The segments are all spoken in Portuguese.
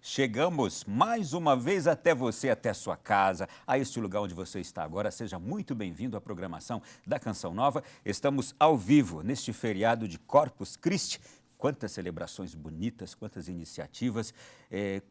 Chegamos mais uma vez até você, até sua casa, a este lugar onde você está agora. Seja muito bem-vindo à programação da Canção Nova. Estamos ao vivo neste feriado de Corpus Christi. Quantas celebrações bonitas, quantas iniciativas,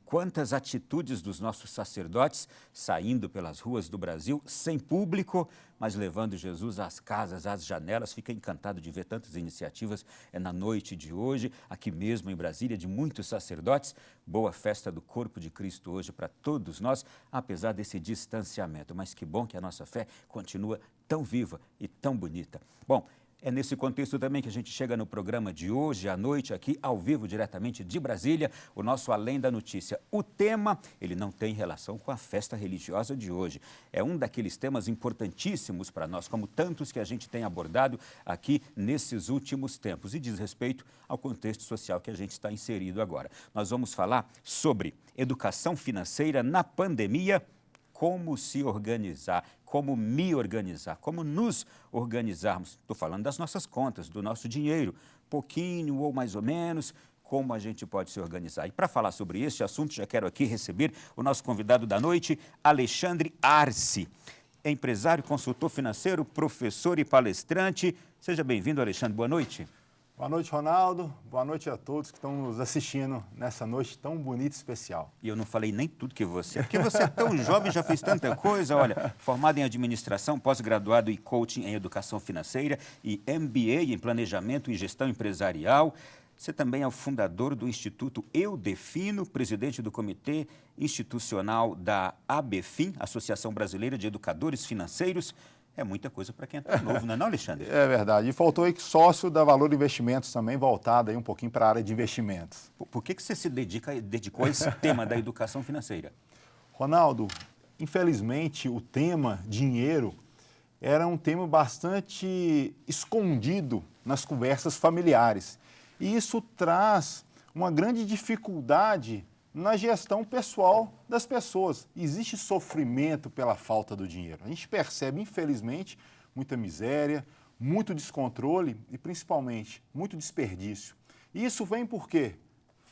quantas atitudes dos nossos sacerdotes saindo pelas ruas do Brasil, sem público, mas levando Jesus às casas, às janelas. Fica encantado de ver tantas iniciativas na noite de hoje, aqui mesmo em Brasília, de muitos sacerdotes. Boa festa do Corpo de Cristo hoje para todos nós, apesar desse distanciamento. Mas que bom que a nossa fé continua tão viva e tão bonita. Bom, é nesse contexto também que a gente chega no programa de hoje, à noite, aqui ao vivo, diretamente de Brasília, o nosso Além da Notícia. O tema, ele não tem relação com a festa religiosa de hoje. É um daqueles temas importantíssimos para nós, como tantos que a gente tem abordado aqui nesses últimos tempos, e diz respeito ao contexto social que a gente está inserido agora. Nós vamos falar sobre educação financeira na pandemia, como se organizar, como me organizar, como nos organizarmos. Estou falando das nossas contas, do nosso dinheiro, pouquinho ou mais ou menos, como a gente pode se organizar. E para falar sobre este assunto, já quero aqui receber o nosso convidado da noite, Alexandre Arce, empresário, consultor financeiro, professor e palestrante. Seja bem-vindo, Alexandre. Boa noite. Boa noite, Ronaldo. Boa noite a todos que estão nos assistindo nessa noite tão bonita e especial. E eu não falei nem tudo que você é, porque você é tão jovem, já fez tanta coisa. Olha, formado em administração, pós-graduado em coaching em educação financeira e MBA em planejamento e gestão empresarial. Você também é o fundador do Instituto Eu Defino, presidente do Comitê Institucional da ABFIN, Associação Brasileira de Educadores Financeiros. É muita coisa para quem é tão novo, não é não, Alexandre? É verdade. E faltou aí sócio da Valor Investimentos também, voltado aí um pouquinho para a área de investimentos. Por que você se dedicou a esse tema da educação financeira? Ronaldo, infelizmente o tema dinheiro era um tema bastante escondido nas conversas familiares. E isso traz uma grande dificuldade na gestão pessoal das pessoas. Existe sofrimento pela falta do dinheiro. A gente percebe, infelizmente, muita miséria, muito descontrole e, principalmente, muito desperdício. E isso vem por quê?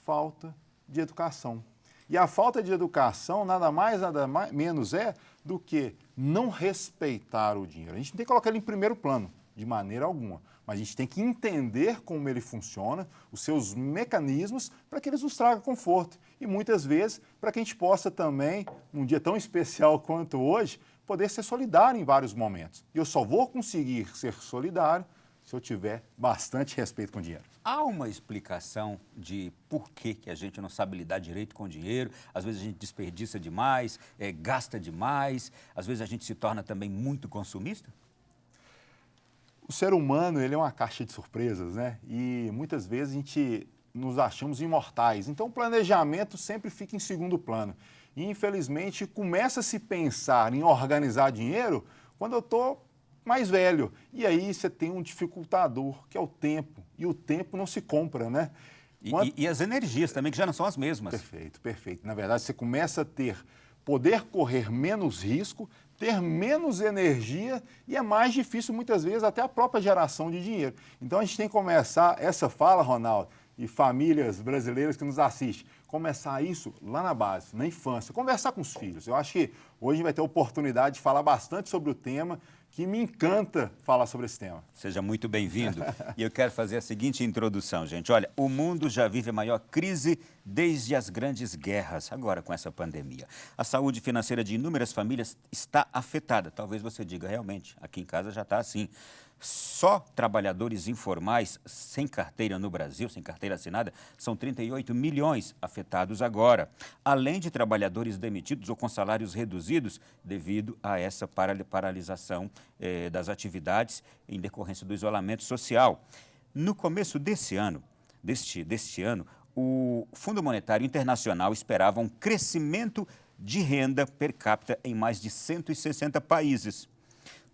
Falta de educação. E a falta de educação nada mais, nada menos é do que não respeitar o dinheiro. A gente não tem que colocar ele em primeiro plano, de maneira alguma. Mas a gente tem que entender como ele funciona, os seus mecanismos, para que eles nos tragam conforto. E muitas vezes, para que a gente possa também, num dia tão especial quanto hoje, poder ser solidário em vários momentos. E eu só vou conseguir ser solidário se eu tiver bastante respeito com o dinheiro. Há uma explicação de por que a gente não sabe lidar direito com o dinheiro? Às vezes a gente desperdiça demais, gasta demais, às vezes a gente se torna também muito consumista? O ser humano, ele é uma caixa de surpresas, né? E muitas vezes a gente nos achamos imortais. Então o planejamento sempre fica em segundo plano. E infelizmente começa a se pensar em organizar dinheiro quando eu estou mais velho. E aí você tem um dificultador, que é o tempo. E o tempo não se compra, né? E as energias também, que já não são as mesmas. Perfeito, perfeito. Na verdade, você começa a poder correr menos risco, ter menos energia e é mais difícil, muitas vezes, até a própria geração de dinheiro. Então, a gente tem que começar essa fala, Ronaldo, e famílias brasileiras que nos assistem, começar isso lá na base, na infância, conversar com os filhos. Eu acho que hoje vai ter a oportunidade de falar bastante sobre o tema, que me encanta falar sobre esse tema. Seja muito bem-vindo. E eu quero fazer a seguinte introdução, gente. Olha, o mundo já vive a maior crise desde as grandes guerras, agora com essa pandemia. A saúde financeira de inúmeras famílias está afetada. Talvez você diga, realmente, aqui em casa já está assim. Só trabalhadores informais sem carteira no Brasil, sem carteira assinada, são 38 milhões afetados agora, além de trabalhadores demitidos ou com salários reduzidos devido a essa paralisação das atividades em decorrência do isolamento social. No começo deste ano, o Fundo Monetário Internacional esperava um crescimento de renda per capita em mais de 160 países.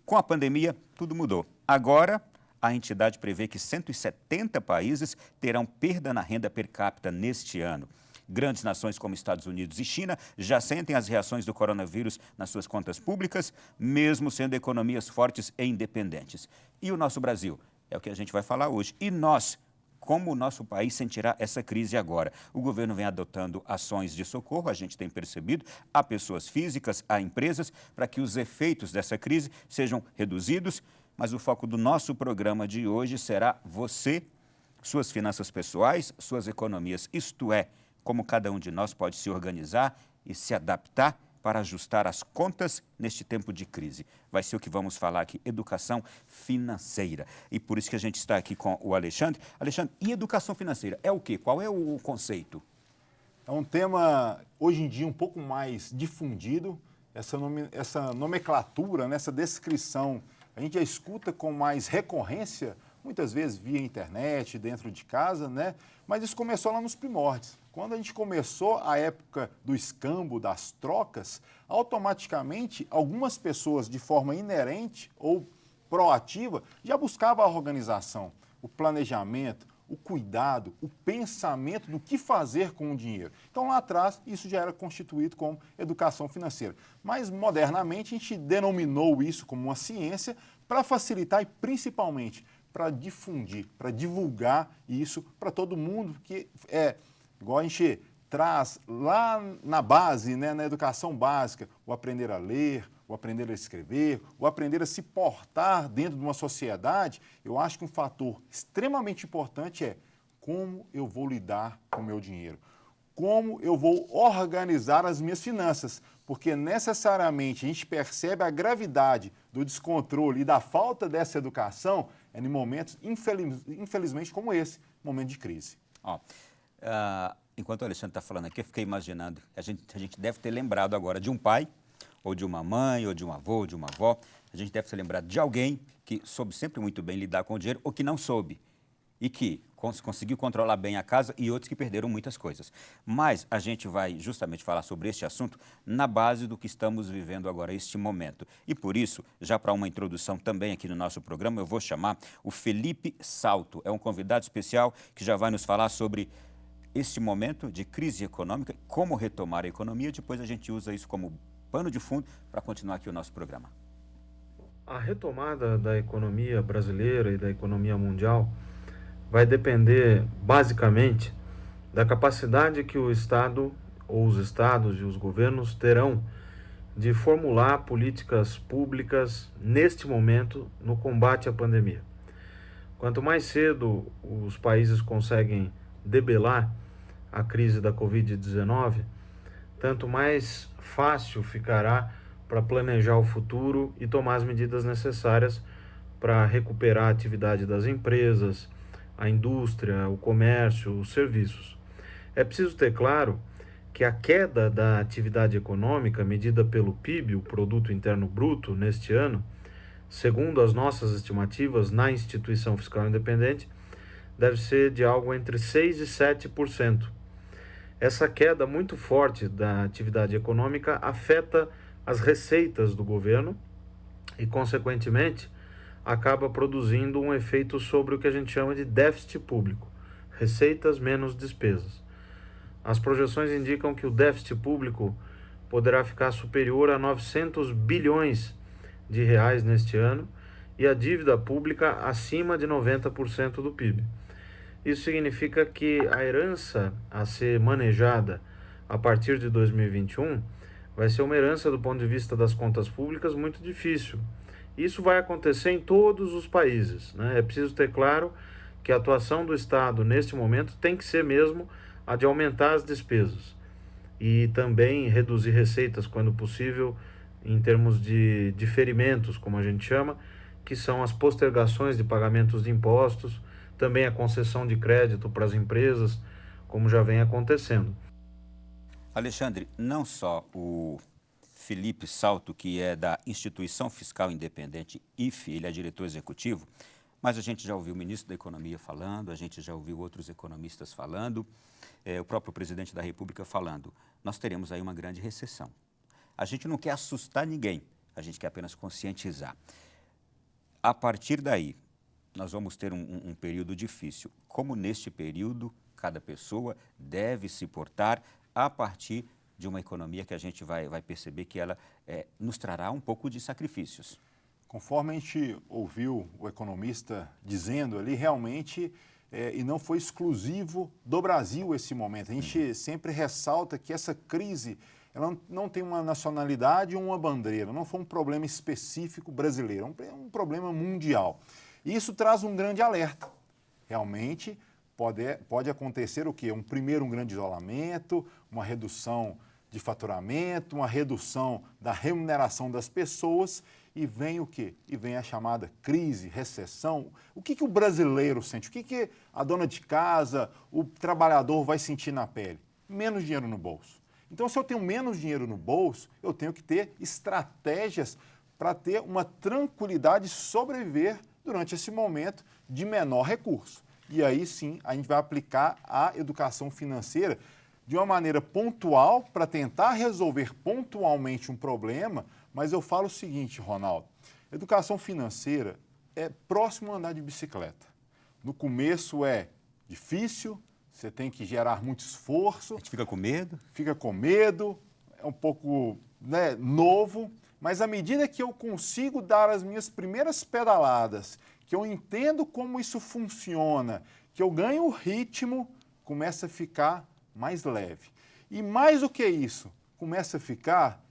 Com a pandemia, tudo mudou. Agora, a entidade prevê que 170 países terão perda na renda per capita neste ano. Grandes nações como Estados Unidos e China já sentem as reações do coronavírus nas suas contas públicas, mesmo sendo economias fortes e independentes. E o nosso Brasil? É o que a gente vai falar hoje. E nós, como o nosso país sentirá essa crise agora. O governo vem adotando ações de socorro, a gente tem percebido, a pessoas físicas, a empresas, para que os efeitos dessa crise sejam reduzidos, mas o foco do nosso programa de hoje será você, suas finanças pessoais, suas economias, isto é, como cada um de nós pode se organizar e se adaptar para ajustar as contas neste tempo de crise. Vai ser o que vamos falar aqui, educação financeira. E por isso que a gente está aqui com o Alexandre. Alexandre, e educação financeira é o quê? Qual é o conceito? É um tema, hoje em dia, um pouco mais difundido, essa nomenclatura, essa descrição, a gente já escuta com mais recorrência, muitas vezes via internet, dentro de casa, né? Mas isso começou lá nos primórdios. Quando a gente começou a época do escambo, das trocas, automaticamente algumas pessoas, de forma inerente ou proativa, já buscavam a organização, o planejamento, o cuidado, o pensamento do que fazer com o dinheiro. Então, lá atrás, isso já era constituído como educação financeira. Mas, modernamente, a gente denominou isso como uma ciência para facilitar e, principalmente, para difundir, para divulgar isso para todo mundo, que é igual a gente traz lá na base, né, na educação básica, o aprender a ler, o aprender a escrever, o aprender a se portar dentro de uma sociedade. Eu acho que um fator extremamente importante é como eu vou lidar com o meu dinheiro, como eu vou organizar as minhas finanças, porque necessariamente a gente percebe a gravidade do descontrole e da falta dessa educação em momentos, infelizmente, como esse, momento de crise. Enquanto o Alexandre está falando aqui, eu fiquei imaginando, a gente deve ter lembrado agora de um pai, ou de uma mãe, ou de um avô, ou de uma avó, a gente deve ter lembrado de alguém que soube sempre muito bem lidar com o dinheiro, ou que não soube, e que conseguiu controlar bem a casa, e outros que perderam muitas coisas. Mas a gente vai justamente falar sobre este assunto na base do que estamos vivendo agora, este momento. E por isso, já para uma introdução também aqui no nosso programa, eu vou chamar o Felipe Salto. É um convidado especial que já vai nos falar sobre este momento de crise econômica, como retomar a economia. Depois a gente usa isso como pano de fundo para continuar aqui o nosso programa. A retomada da economia brasileira e da economia mundial vai depender, basicamente, da capacidade que o Estado, ou os estados e os governos terão de formular políticas públicas neste momento no combate à pandemia. Quanto mais cedo os países conseguem debelar a crise da Covid-19, tanto mais fácil ficará para planejar o futuro e tomar as medidas necessárias para recuperar a atividade das empresas, a indústria, o comércio, os serviços. É preciso ter claro que a queda da atividade econômica medida pelo PIB, o Produto Interno Bruto, neste ano, segundo as nossas estimativas na Instituição Fiscal Independente, deve ser de algo entre 6% e 7%. Essa queda muito forte da atividade econômica afeta as receitas do governo e, consequentemente, acaba produzindo um efeito sobre o que a gente chama de déficit público, receitas menos despesas. As projeções indicam que o déficit público poderá ficar superior a 900 bilhões de reais neste ano e a dívida pública acima de 90% do PIB. Isso significa que a herança a ser manejada a partir de 2021 vai ser uma herança do ponto de vista das contas públicas muito difícil. Isso vai acontecer em todos os países, né? É preciso ter claro que a atuação do Estado neste momento tem que ser mesmo a de aumentar as despesas e também reduzir receitas quando possível em termos de diferimentos, como a gente chama, que são as postergações de pagamentos de impostos, também a concessão de crédito para as empresas, como já vem acontecendo. Alexandre, não só o Felipe Salto, que é da Instituição Fiscal Independente, IFE, ele é diretor executivo, mas a gente já ouviu o ministro da Economia falando, a gente já ouviu outros economistas falando, o próprio presidente da República falando. Nós teremos aí uma grande recessão. A gente não quer assustar ninguém, a gente quer apenas conscientizar. A partir daí, nós vamos ter um período difícil. Como neste período, cada pessoa deve se portar a partir de uma economia que a gente vai perceber que ela nos trará um pouco de sacrifícios. Conforme a gente ouviu o economista dizendo ali, realmente e não foi exclusivo do Brasil esse momento. A gente sempre ressalta que essa crise ela não tem uma nacionalidade ou uma bandeira, não foi um problema específico brasileiro, é um problema mundial. E isso traz um grande alerta. Realmente pode acontecer o quê? Um grande isolamento, uma redução de faturamento, uma redução da remuneração das pessoas e vem o quê? E vem a chamada crise, recessão. O que o brasileiro sente? O que a dona de casa, o trabalhador vai sentir na pele? Menos dinheiro no bolso. Então, se eu tenho menos dinheiro no bolso, eu tenho que ter estratégias para ter uma tranquilidade e sobreviver durante esse momento de menor recurso. E aí sim, a gente vai aplicar a educação financeira de uma maneira pontual para tentar resolver pontualmente um problema, mas eu falo o seguinte, Ronaldo, educação financeira é próximo a andar de bicicleta. No começo é difícil, você tem que gerar muito esforço. A gente fica com medo? Fica com medo, é um pouco novo, mas à medida que eu consigo dar as minhas primeiras pedaladas, que eu entendo como isso funciona, que eu ganho o ritmo, começa a ficar mais leve. E mais do que isso, começa a ficar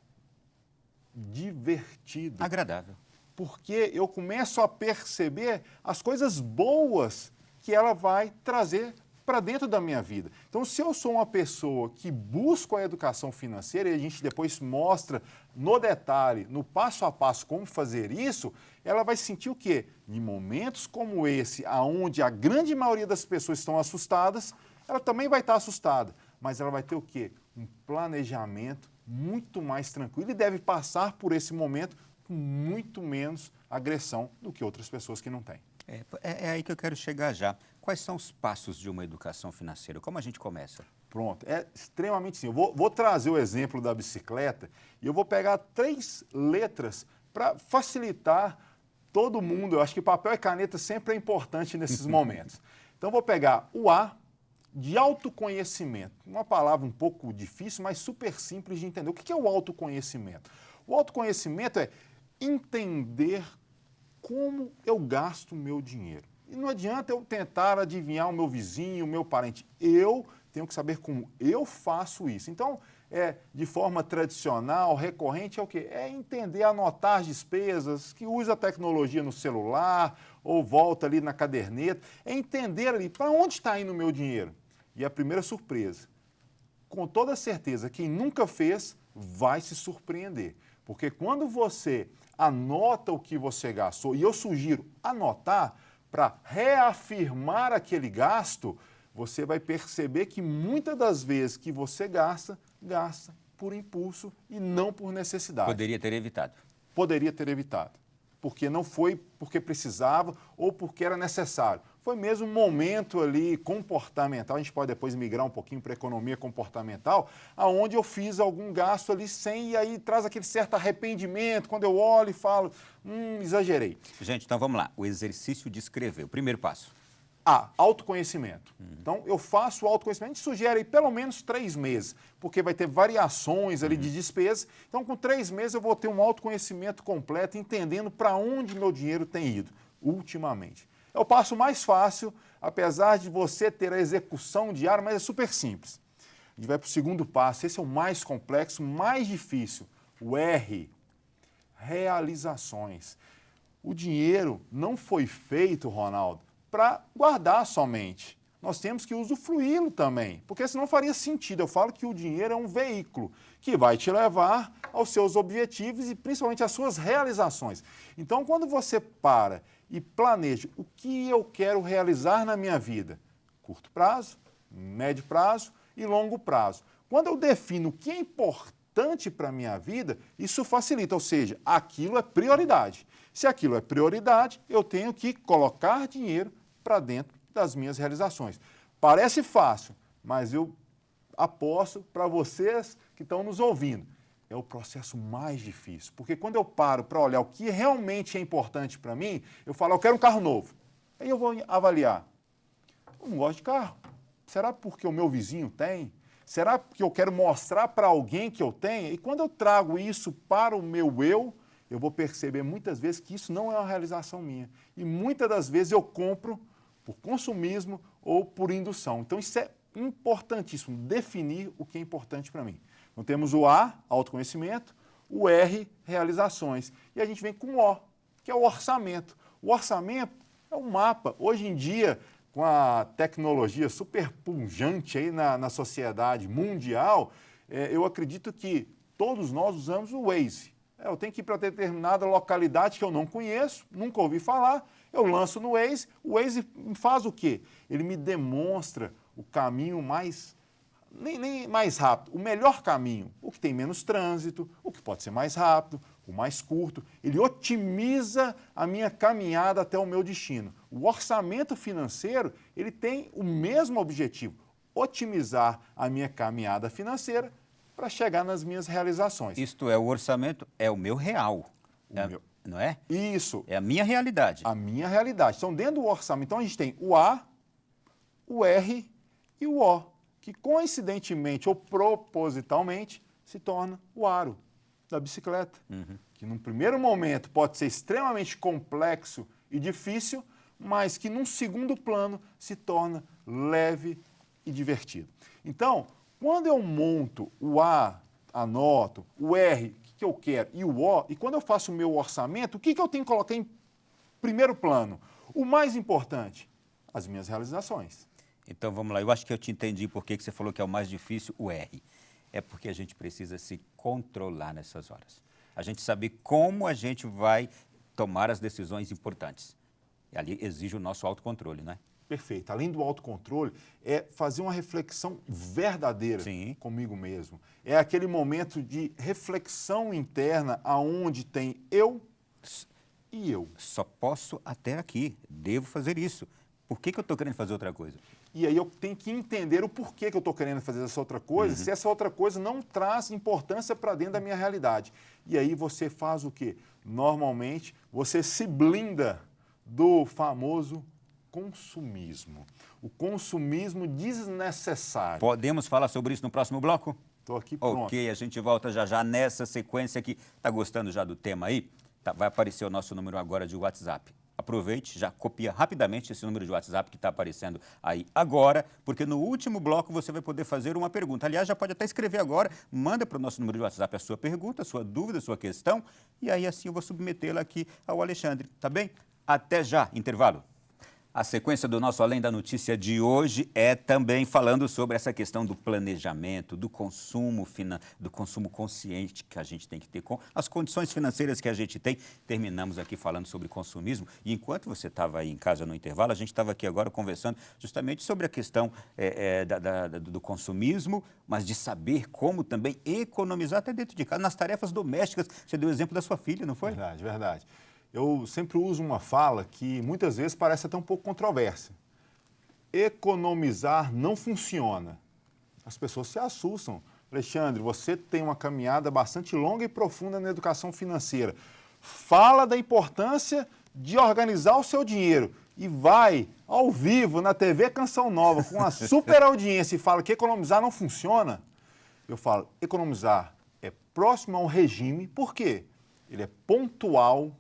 divertido. Agradável. Porque eu começo a perceber as coisas boas que ela vai trazer para dentro da minha vida. Então, se eu sou uma pessoa que busca a educação financeira, e a gente depois mostra no detalhe, no passo a passo, como fazer isso, ela vai sentir o quê? Em momentos como esse, onde a grande maioria das pessoas estão assustadas, ela também vai estar assustada, mas ela vai ter o quê? Um planejamento muito mais tranquilo e deve passar por esse momento com muito menos agressão do que outras pessoas que não têm. É aí que eu quero chegar já. Quais são os passos de uma educação financeira? Como a gente começa? Pronto, é extremamente simples. Vou trazer o exemplo da bicicleta e eu vou pegar 3 letras para facilitar todo mundo. Eu acho que papel e caneta sempre é importante nesses momentos. Então, vou pegar o A de autoconhecimento. Uma palavra um pouco difícil, mas super simples de entender. O que é o autoconhecimento? O autoconhecimento é entender como eu gasto o meu dinheiro. E não adianta eu tentar adivinhar o meu vizinho, o meu parente. Eu tenho que saber como eu faço isso. Então, de forma tradicional, recorrente, é o quê? É entender, anotar as despesas, que usa a tecnologia no celular ou volta ali na caderneta. É entender ali para onde está indo o meu dinheiro. E a primeira surpresa, com toda certeza, quem nunca fez vai se surpreender. Porque quando você anota o que você gastou, e eu sugiro anotar para reafirmar aquele gasto, você vai perceber que muitas das vezes que você gasta por impulso e não por necessidade. Poderia ter evitado. Poderia ter evitado. Porque não foi porque precisava ou porque era necessário. Foi mesmo um momento ali comportamental, a gente pode depois migrar um pouquinho para a economia comportamental, aonde eu fiz algum gasto ali sem, e aí traz aquele certo arrependimento, quando eu olho e falo, exagerei. Gente, então vamos lá, o exercício de escrever, o primeiro passo. Autoconhecimento. Então, eu faço o autoconhecimento, a gente sugere aí pelo menos 3 meses, porque vai ter variações ali de despesas. Então, com 3 meses eu vou ter um autoconhecimento completo, entendendo para onde meu dinheiro tem ido, ultimamente. É o passo mais fácil, apesar de você ter a execução diária, mas é super simples. A gente vai para o segundo passo, esse é o mais complexo, mais difícil, o R, realizações. O dinheiro não foi feito, Ronaldo, para guardar somente. Nós temos que usufruí-lo também, porque senão faria sentido. Eu falo que o dinheiro é um veículo que vai te levar aos seus objetivos e principalmente às suas realizações. Então, quando você para e planeja o que eu quero realizar na minha vida, curto prazo, médio prazo e longo prazo. Quando eu defino o que é importante para a minha vida, isso facilita, ou seja, aquilo é prioridade. Se aquilo é prioridade, eu tenho que colocar dinheiro para dentro das minhas realizações. Parece fácil, mas eu aposto para vocês que estão nos ouvindo, é o processo mais difícil. Porque quando eu paro para olhar o que realmente é importante para mim, eu falo, eu quero um carro novo. Aí eu vou avaliar. Eu não gosto de carro. Será porque o meu vizinho tem? Será porque eu quero mostrar para alguém que eu tenho? E quando eu trago isso para o meu eu vou perceber muitas vezes que isso não é uma realização minha. E muitas das vezes eu compro por consumismo ou por indução. Então, isso é importantíssimo, definir o que é importante para mim. Então, temos o A, autoconhecimento, o R, realizações. E a gente vem com o O, que é o orçamento. O orçamento é um mapa. Hoje em dia, com a tecnologia super pujante aí na sociedade mundial, eu acredito que todos nós usamos o Waze. Eu tenho que ir para determinada localidade que eu não conheço, nunca ouvi falar, eu lanço no Waze, o Waze faz o quê? Ele me demonstra o caminho nem mais rápido, o melhor caminho, o que tem menos trânsito, o que pode ser mais rápido, o mais curto. Ele otimiza a minha caminhada até o meu destino. O orçamento financeiro, ele tem o mesmo objetivo, otimizar a minha caminhada financeira para chegar nas minhas realizações. Isto é, o orçamento é o meu real, não é? Isso. É a minha realidade. A minha realidade. Então, dentro do orçamento, então, a gente tem o A, o R e o O, que coincidentemente ou propositalmente se torna o aro da bicicleta, que num primeiro momento pode ser extremamente complexo e difícil, mas que num segundo plano se torna leve e divertido. Então, quando eu monto o A, anoto, o R, o que eu quero, e o O, e quando eu faço o meu orçamento, o que eu tenho que colocar em primeiro plano? O mais importante, as minhas realizações. Então, vamos lá. Eu acho que eu te entendi por que você falou que é o mais difícil, o R. É porque a gente precisa se controlar nessas horas. A gente saber como a gente vai tomar as decisões importantes. E ali exige o nosso autocontrole, não é? Perfeito. Além do autocontrole, é fazer uma reflexão verdadeira Sim. comigo mesmo. É aquele momento de reflexão interna aonde tem eu e eu. Só posso até aqui. Devo fazer isso. Por que eu estou querendo fazer outra coisa? E aí eu tenho que entender o porquê que eu estou querendo fazer essa outra coisa, se essa outra coisa não traz importância para dentro da minha realidade. E aí você faz o quê? Normalmente, você se blinda do famoso consumismo. O consumismo desnecessário. Podemos falar sobre isso no próximo bloco? Estou aqui pronto. Ok, a gente volta já nessa sequência aqui. Está gostando já do tema aí? Vai aparecer o nosso número agora de WhatsApp. Aproveite, já copia rapidamente esse número de WhatsApp que está aparecendo aí agora, porque no último bloco você vai poder fazer uma pergunta. Aliás, já pode até escrever agora, manda para o nosso número de WhatsApp a sua pergunta, a sua dúvida, a sua questão, e aí assim eu vou submetê-la aqui ao Alexandre, tá bem? Até já, intervalo. A sequência do nosso Além da Notícia de hoje é também falando sobre essa questão do planejamento, do consumo consciente que a gente tem que ter, com as condições financeiras que a gente tem. Terminamos aqui falando sobre consumismo e enquanto você estava aí em casa no intervalo, a gente estava aqui agora conversando justamente sobre a questão do consumismo, mas de saber como também economizar até dentro de casa, nas tarefas domésticas. Você deu o exemplo da sua filha, não foi? Verdade, verdade. Eu sempre uso uma fala que muitas vezes parece até um pouco controversa. Economizar não funciona. As pessoas se assustam. Alexandre, você tem uma caminhada bastante longa e profunda na educação financeira. Fala da importância de organizar o seu dinheiro e vai ao vivo na TV Canção Nova com uma super audiência e fala que economizar não funciona. Eu falo, economizar é próximo a um regime, por quê? Ele é pontual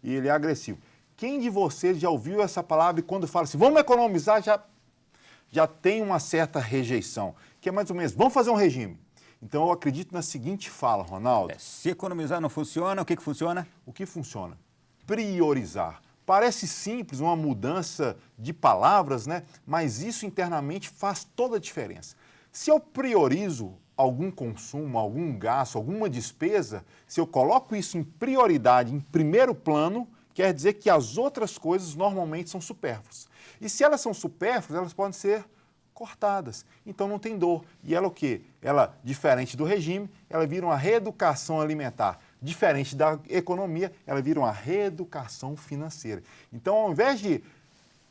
e ele é agressivo. Quem de vocês já ouviu essa palavra e quando fala assim, vamos economizar, já tem uma certa rejeição, que é mais ou menos, vamos fazer um regime. Então, eu acredito na seguinte fala, Ronaldo. Se economizar não funciona, o que funciona? O que funciona? Priorizar. Parece simples, uma mudança de palavras, né? Mas isso internamente faz toda a diferença. Se eu priorizo algum consumo, algum gasto, alguma despesa, se eu coloco isso em prioridade, em primeiro plano, quer dizer que as outras coisas normalmente são supérfluas. E se elas são supérfluas, elas podem ser cortadas. Então não tem dor. E ela o quê? Ela, diferente do regime, ela vira uma reeducação alimentar. Diferente da economia, ela vira uma reeducação financeira. Então, ao invés de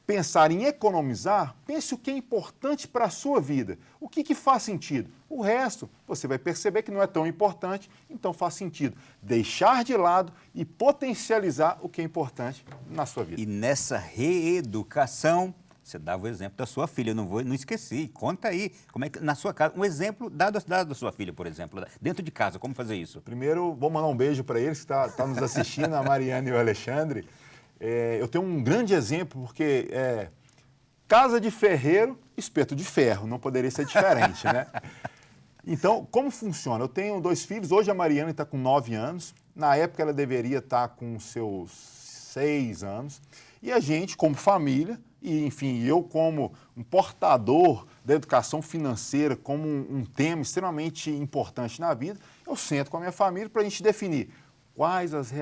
pensar em economizar, pense o que é importante para a sua vida. O que faz sentido? O resto, você vai perceber que não é tão importante, então faz sentido deixar de lado e potencializar o que é importante na sua vida. E nessa reeducação, você dava o exemplo da sua filha, eu não esqueci. Conta aí, como é que na sua casa, um exemplo dado da sua filha, por exemplo, dentro de casa, como fazer isso? Primeiro, vou mandar um beijo para eles que está nos assistindo, a Mariana e o Alexandre. Eu tenho um grande exemplo, porque casa de ferreiro, espeto de ferro, não poderia ser diferente, né? Então, como funciona? Eu tenho 2 filhos, hoje a Mariana está com 9 anos, na época ela deveria estar com seus 6 anos, e a gente, como família, e enfim, eu como um portador da educação financeira, como um tema extremamente importante na vida, eu sento com a minha família para a gente definir quais as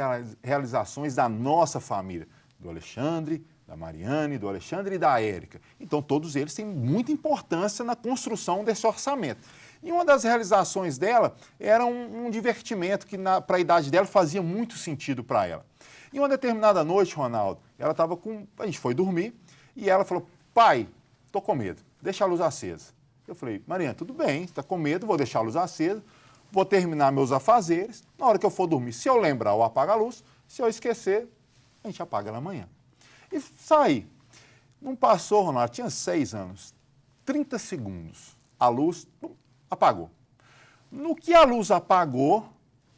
realizações da nossa família, do Alexandre, da Mariane, do Alexandre e da Érica. Então, todos eles têm muita importância na construção desse orçamento. E uma das realizações dela era um divertimento que, para a idade dela, fazia muito sentido para ela. E uma determinada noite, Ronaldo, ela estava com... A gente foi dormir e ela falou, pai, estou com medo, deixa a luz acesa. Eu falei, Mariana, tudo bem, está com medo, vou deixar a luz acesa, vou terminar meus afazeres, na hora que eu for dormir, se eu lembrar, eu apago a luz, se eu esquecer, a gente apaga ela amanhã. E saí. Não passou, Ronaldo, tinha 6 anos, 30 segundos, a luz apagou. No que a luz apagou,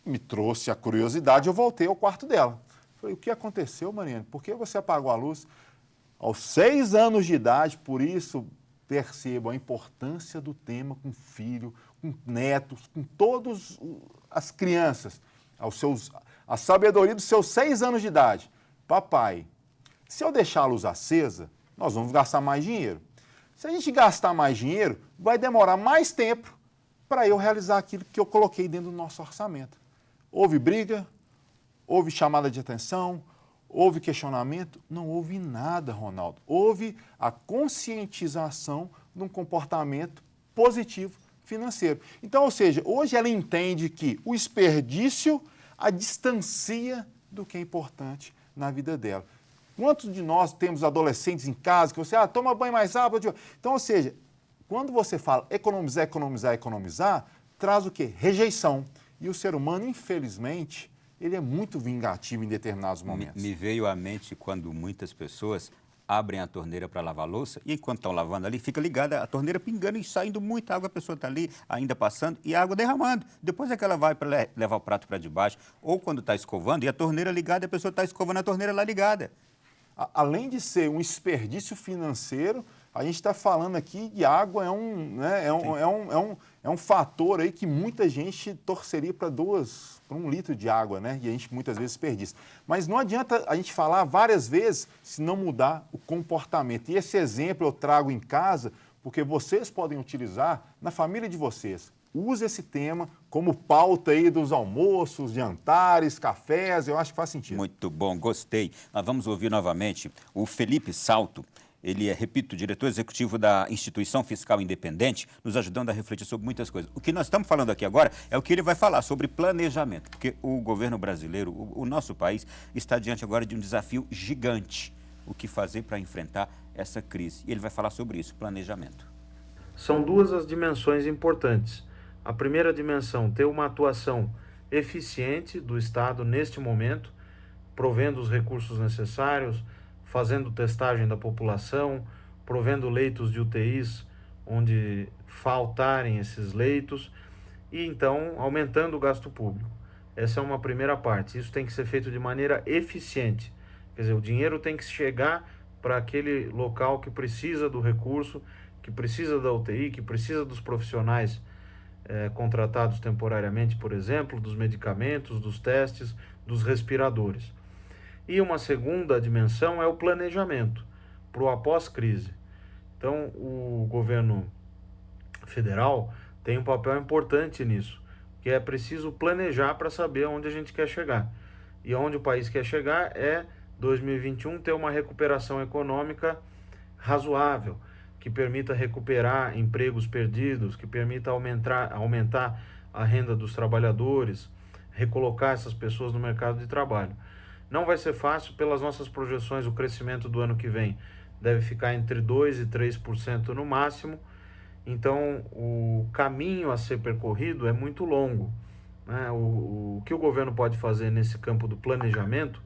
me trouxe a curiosidade, eu voltei ao quarto dela. Falei, o que aconteceu, Mariana? Por que você apagou a luz? Aos 6 anos de idade, por isso, percebo a importância do tema com filho, com netos, com todas as crianças, a sabedoria dos seus 6 anos de idade. Papai, se eu deixar a luz acesa, nós vamos gastar mais dinheiro. Se a gente gastar mais dinheiro, vai demorar mais tempo para eu realizar aquilo que eu coloquei dentro do nosso orçamento. Houve briga, houve chamada de atenção, houve questionamento? Não houve nada, Ronaldo. Houve a conscientização de um comportamento positivo financeiro. Então, ou seja, hoje ela entende que o desperdício a distancia do que é importante na vida dela. Quantos de nós temos adolescentes em casa que você, toma banho mais rápido? Então, ou seja, quando você fala economizar, economizar, economizar, traz o quê? Rejeição. E o ser humano, infelizmente, ele é muito vingativo em determinados momentos. Me veio à mente quando muitas pessoas abrem a torneira para lavar a louça e enquanto estão lavando ali, fica ligada a torneira pingando e saindo muita água, a pessoa está ali ainda passando e a água derramando. Depois é que ela vai para levar o prato para debaixo ou quando está escovando e a torneira ligada, a pessoa está escovando a torneira lá ligada. Além de ser um desperdício financeiro, a gente está falando aqui de água, é um fator aí que muita gente torceria para 1 litro de água, né? E a gente muitas vezes desperdiça. Mas não adianta a gente falar várias vezes se não mudar o comportamento. E esse exemplo eu trago em casa, porque vocês podem utilizar na família de vocês. Use esse tema como pauta aí dos almoços, jantares, cafés, eu acho que faz sentido. Muito bom, gostei. Nós vamos ouvir novamente o Felipe Salto. Ele é, repito, diretor executivo da Instituição Fiscal Independente, nos ajudando a refletir sobre muitas coisas. O que nós estamos falando aqui agora é o que ele vai falar sobre planejamento, porque o governo brasileiro, o nosso país, está diante agora de um desafio gigante. O que fazer para enfrentar essa crise? E ele vai falar sobre isso, planejamento. São 2 as dimensões importantes. A primeira dimensão, ter uma atuação eficiente do Estado neste momento, provendo os recursos necessários, fazendo testagem da população, provendo leitos de UTIs onde faltarem esses leitos e então aumentando o gasto público. Essa é uma primeira parte. Isso tem que ser feito de maneira eficiente. Quer dizer, o dinheiro tem que chegar para aquele local que precisa do recurso, que precisa da UTI, que precisa dos profissionais contratados temporariamente, por exemplo, dos medicamentos, dos testes, dos respiradores. E uma segunda dimensão é o planejamento para o após-crise. Então, o governo federal tem um papel importante nisso, que é preciso planejar para saber onde a gente quer chegar. E onde o país quer chegar é 2021 ter uma recuperação econômica razoável, que permita recuperar empregos perdidos, que permita aumentar a renda dos trabalhadores, recolocar essas pessoas no mercado de trabalho. Não vai ser fácil, pelas nossas projeções, o crescimento do ano que vem deve ficar entre 2% e 3% no máximo, então o caminho a ser percorrido é muito longo, né? O que o governo pode fazer nesse campo do planejamento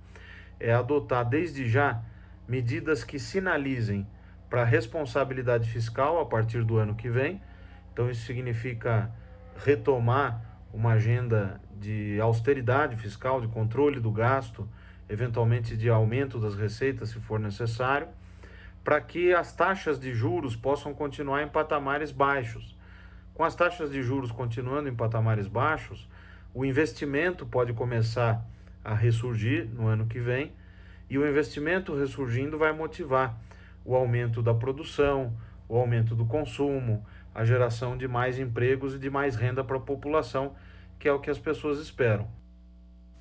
é adotar desde já medidas que sinalizem para a responsabilidade fiscal a partir do ano que vem. Então isso significa retomar uma agenda de austeridade fiscal, de controle do gasto, eventualmente de aumento das receitas se for necessário, para que as taxas de juros possam continuar em patamares baixos. Com as taxas de juros continuando em patamares baixos, o investimento pode começar a ressurgir no ano que vem, e o investimento ressurgindo vai motivar o aumento da produção, o aumento do consumo, a geração de mais empregos e de mais renda para a população, que é o que as pessoas esperam.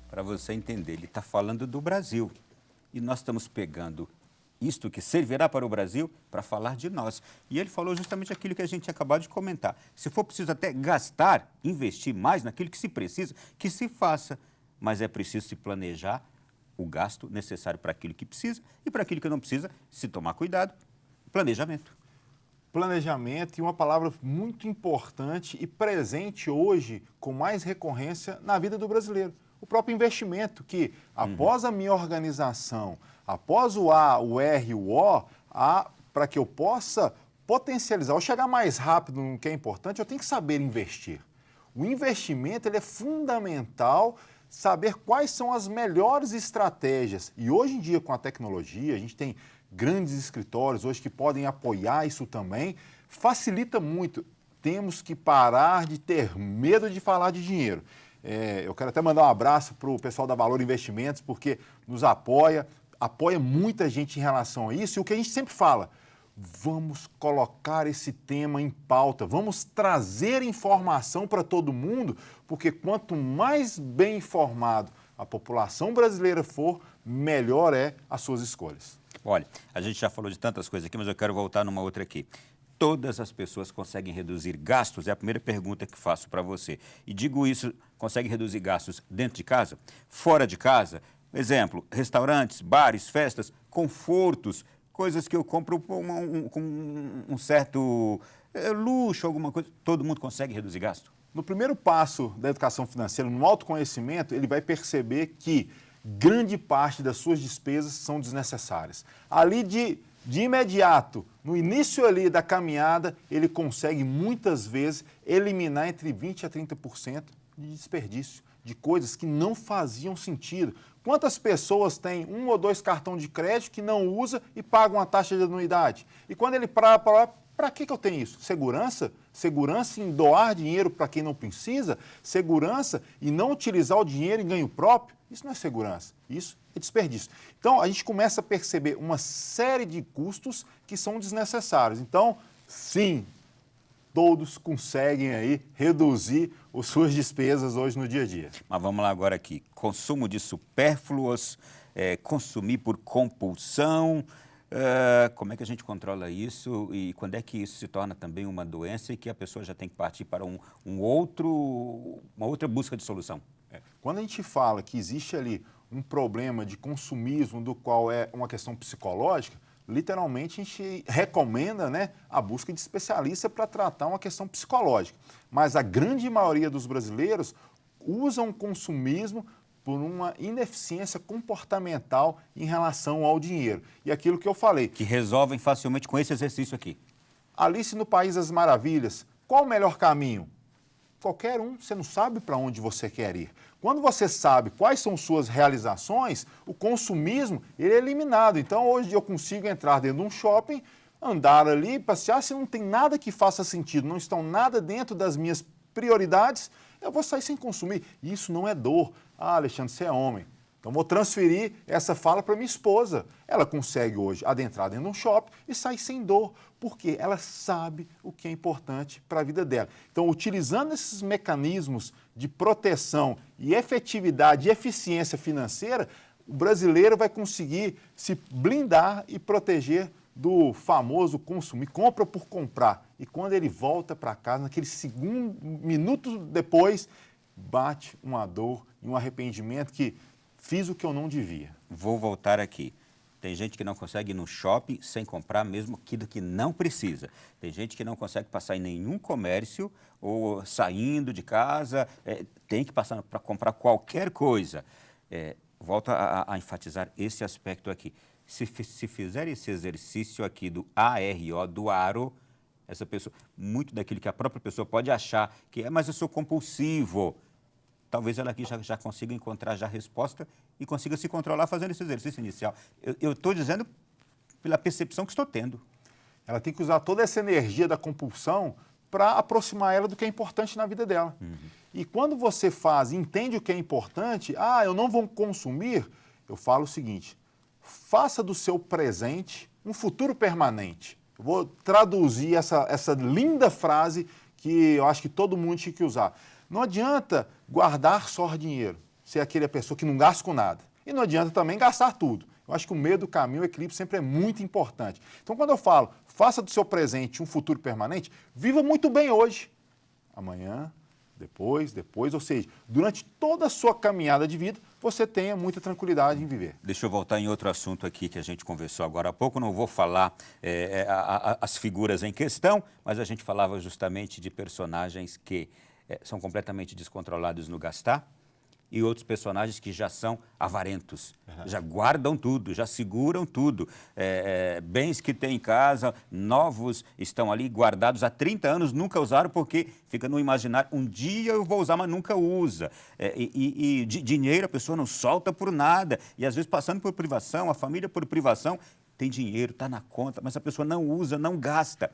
Para você entender, ele está falando do Brasil. E nós estamos pegando isto que servirá para o Brasil para falar de nós. E ele falou justamente aquilo que a gente acabou de comentar. Se for preciso até gastar, investir mais naquilo que se precisa, que se faça. Mas é preciso se planejar o gasto necessário para aquilo que precisa e para aquilo que não precisa, se tomar cuidado. Planejamento. Planejamento, e uma palavra muito importante e presente hoje com mais recorrência na vida do brasileiro. O próprio investimento, que após a minha organização, após o A, o R e o O, para que eu possa potencializar ou chegar mais rápido no que é importante, eu tenho que saber investir. O investimento ele é fundamental, saber quais são as melhores estratégias. E hoje em dia, com a tecnologia, a gente tem grandes escritórios hoje que podem apoiar isso também, facilita muito. Temos que parar de ter medo de falar de dinheiro. Eu quero até mandar um abraço para o pessoal da Valor Investimentos, porque nos apoia muita gente em relação a isso. E o que a gente sempre fala, vamos colocar esse tema em pauta, vamos trazer informação para todo mundo, porque quanto mais bem informado a população brasileira for, melhor é as suas escolhas. Olha, a gente já falou de tantas coisas aqui, mas eu quero voltar numa outra aqui. Todas as pessoas conseguem reduzir gastos? É a primeira pergunta que faço para você. E digo isso, consegue reduzir gastos dentro de casa, fora de casa? Exemplo, restaurantes, bares, festas, confortos, coisas que eu compro com um certo luxo, alguma coisa. Todo mundo consegue reduzir gasto? No primeiro passo da educação financeira, no autoconhecimento, ele vai perceber que grande parte das suas despesas são desnecessárias. Ali de imediato, no início ali da caminhada, ele consegue muitas vezes eliminar entre 20% a 30% de desperdício, de coisas que não faziam sentido. Quantas pessoas têm 1 ou 2 cartões de crédito que não usa e pagam uma taxa de anuidade? E quando ele para que eu tenho isso? Segurança? Segurança em doar dinheiro para quem não precisa? Segurança em não utilizar o dinheiro em ganho próprio? Isso não é segurança, isso é desperdício. Então, a gente começa a perceber uma série de custos que são desnecessários. Então, sim, todos conseguem aí reduzir as suas despesas hoje no dia a dia. Mas vamos lá agora aqui. Consumo de supérfluos, consumir por compulsão. Como é que a gente controla isso e quando é que isso se torna também uma doença e que a pessoa já tem que partir para uma outra busca de solução? Quando a gente fala que existe ali um problema de consumismo, do qual é uma questão psicológica, literalmente a gente recomenda, né, a busca de especialista para tratar uma questão psicológica. Mas a grande maioria dos brasileiros usam o consumismo por uma ineficiência comportamental em relação ao dinheiro. E aquilo que eu falei. Que resolvem facilmente com esse exercício aqui. Alice no País das Maravilhas, qual o melhor caminho? Qualquer um, você não sabe para onde você quer ir. Quando você sabe quais são suas realizações, o consumismo ele é eliminado. Então, hoje eu consigo entrar dentro de um shopping, andar ali, passear, se não tem nada que faça sentido, não estão nada dentro das minhas prioridades, eu vou sair sem consumir. Isso não é dor. Ah, Alexandre, você é homem. Então, vou transferir essa fala para minha esposa. Ela consegue hoje adentrar dentro de um shopping e sair sem dor, porque ela sabe o que é importante para a vida dela. Então, utilizando esses mecanismos de proteção e efetividade e eficiência financeira, o brasileiro vai conseguir se blindar e proteger do famoso consumir, compra por comprar. E quando ele volta para casa, naquele minuto depois, bate uma dor e um arrependimento que fiz o que eu não devia. Vou voltar aqui. Tem gente que não consegue ir no shopping sem comprar mesmo aquilo que não precisa. Tem gente que não consegue passar em nenhum comércio ou saindo de casa, tem que passar para comprar qualquer coisa. Volto a enfatizar esse aspecto aqui. Se fizer esse exercício aqui do ARO, do ARO, essa pessoa, muito daquilo que a própria pessoa pode achar que mas eu sou compulsivo. Talvez ela aqui já consiga encontrar já a resposta e consiga se controlar fazendo esse exercício inicial. Eu estou dizendo pela percepção que estou tendo. Ela tem que usar toda essa energia da compulsão para aproximar ela do que é importante na vida dela. E quando você entende o que é importante, eu não vou consumir, eu falo o seguinte, faça do seu presente um futuro permanente. Eu vou traduzir essa linda frase que eu acho que todo mundo tinha que usar. Não adianta guardar só dinheiro, ser aquela pessoa que não gasta com nada. E não adianta também gastar tudo. Eu acho que o meio do caminho, o equilíbrio sempre é muito importante. Então, quando eu falo, faça do seu presente um futuro permanente, viva muito bem hoje. Amanhã, depois, ou seja, durante toda a sua caminhada de vida, você tenha muita tranquilidade em viver. Deixa eu voltar em outro assunto aqui que a gente conversou agora há pouco. Não vou falar as figuras em questão, mas a gente falava justamente de personagens que são completamente descontrolados no gastar e outros personagens que já são avarentos, já guardam tudo, já seguram tudo. Bens que tem em casa, novos, estão ali guardados há 30 anos, nunca usaram porque fica no imaginário, um dia eu vou usar, mas nunca usa. Dinheiro a pessoa não solta por nada, e às vezes passando por privação, a família por privação, tem dinheiro, está na conta, mas a pessoa não usa, não gasta.